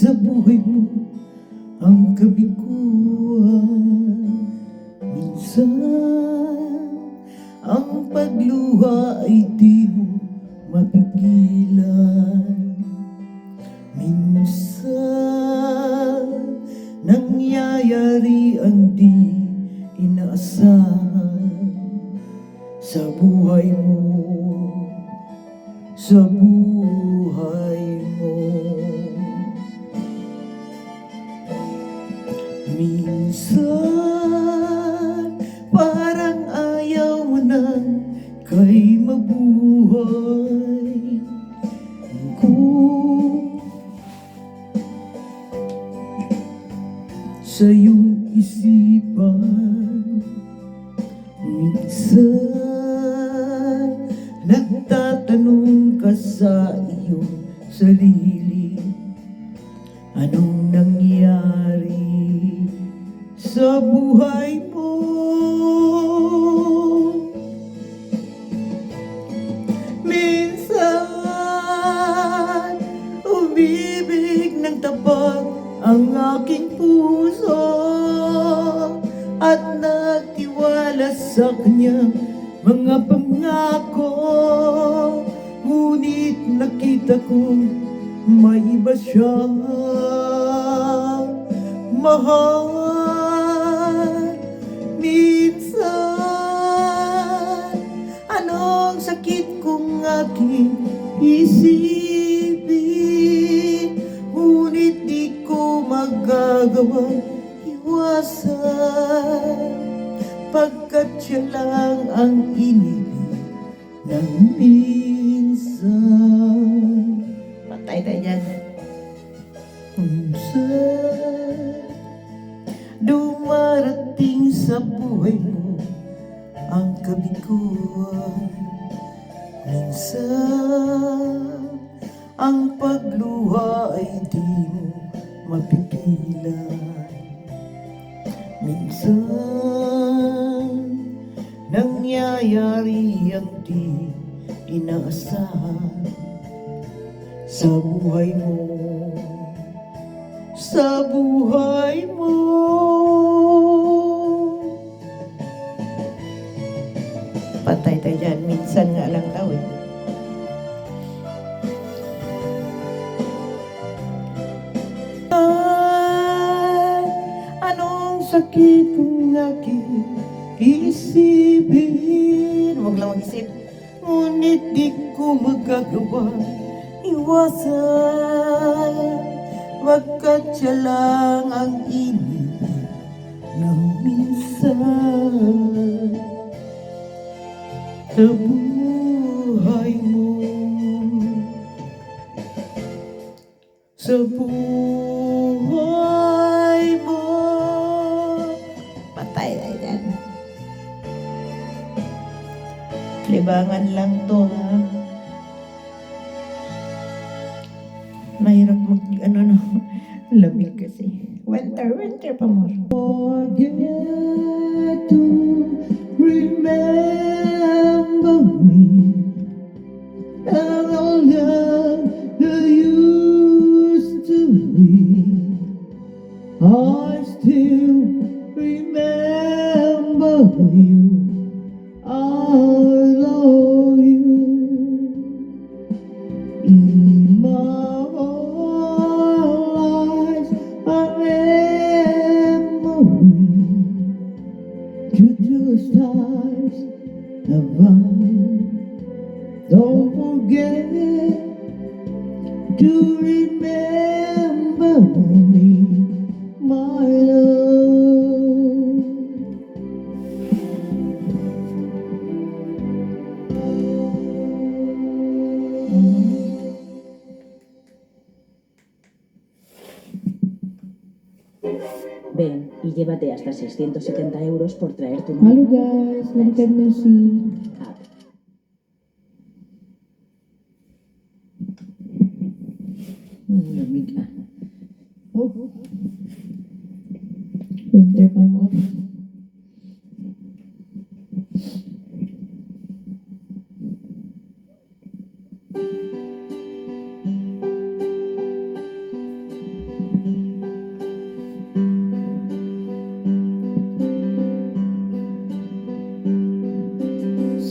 sa buhay mo ang kabiguan. Minsan ang pagluha ay di mo mapigilan. Minsan nangyayari ang di inaasahan sa buhay mo, sa buhay mo. Minsan parang ayaw mo nang kay mabuhay. Kung sa iyong isipan minsan nagtatanong ka sa iyong sarili, anong nangyari sa buhay mo? Minsan umibig ng tabag ang aking puso at nagtiwala sa kanyang mga pangako. Ngunit nakita kong may iba siyang mahal. Minsan anong sakit kung aking isipin, ngunit di ko magagawang iwasan, pagkat siya lang ang inibig ng minsan. Patay tayo dyan. Minsan dumarating sa buhay mo ang kabiguan. Minsan ang pagluha ay di mo mapigilan. Minsan nangyayari ang di inaasahan sa buhay mo, sa buhay mo. Patay tayo dyan, minsan nga lang daw eh. Anong sakit kung aking isipin, huwag lang mag-isip, ngunit di ko magagawa iwasan, pagkat siya lang ang inibig ng minsan sa buhay mo, sa buhay mo. Patay na yan. Libangan lang to, ha? Mahirap mag, lamig kasi. Winter pa mo. Forget to remember me and all that you used to be. I still remember you. I love you. In my whole life, a memory to the stars above. Don't forget to remember me, my love. Ven y llévate hasta 670 euros por traer tu Hello novia. guys, long time no see. Ah, Lamig ah. Oh. Winter pa mo.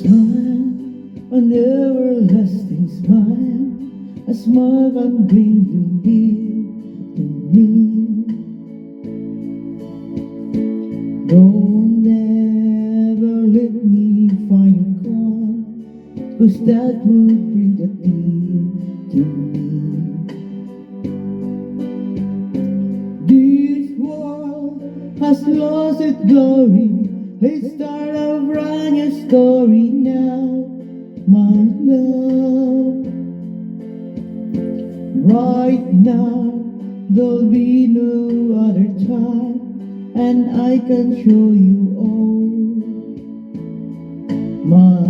smile, an everlasting smile, a smile can bring you near to me. Don't ever let me find you gone, 'cause that would bring a tear to me. This world has lost its glory. Let's start a brand new story now, my love. Right now, there'll be no other time, and I can show you all, my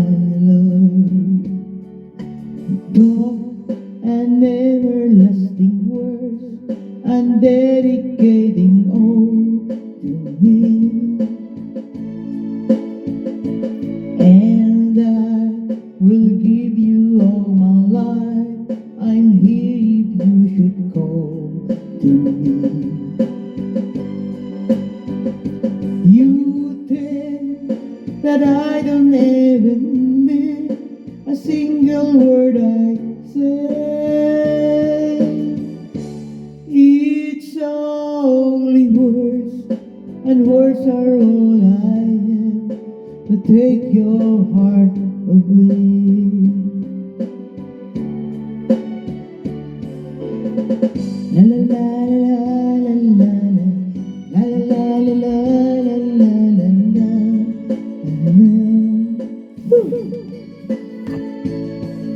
love. Dark and everlasting words, I'm dedicating all to me. And I will give you all my life. I'm here if you should call to me. You think that I don't even mean a single word I say. It's only words, and words are all I am to take your heart away.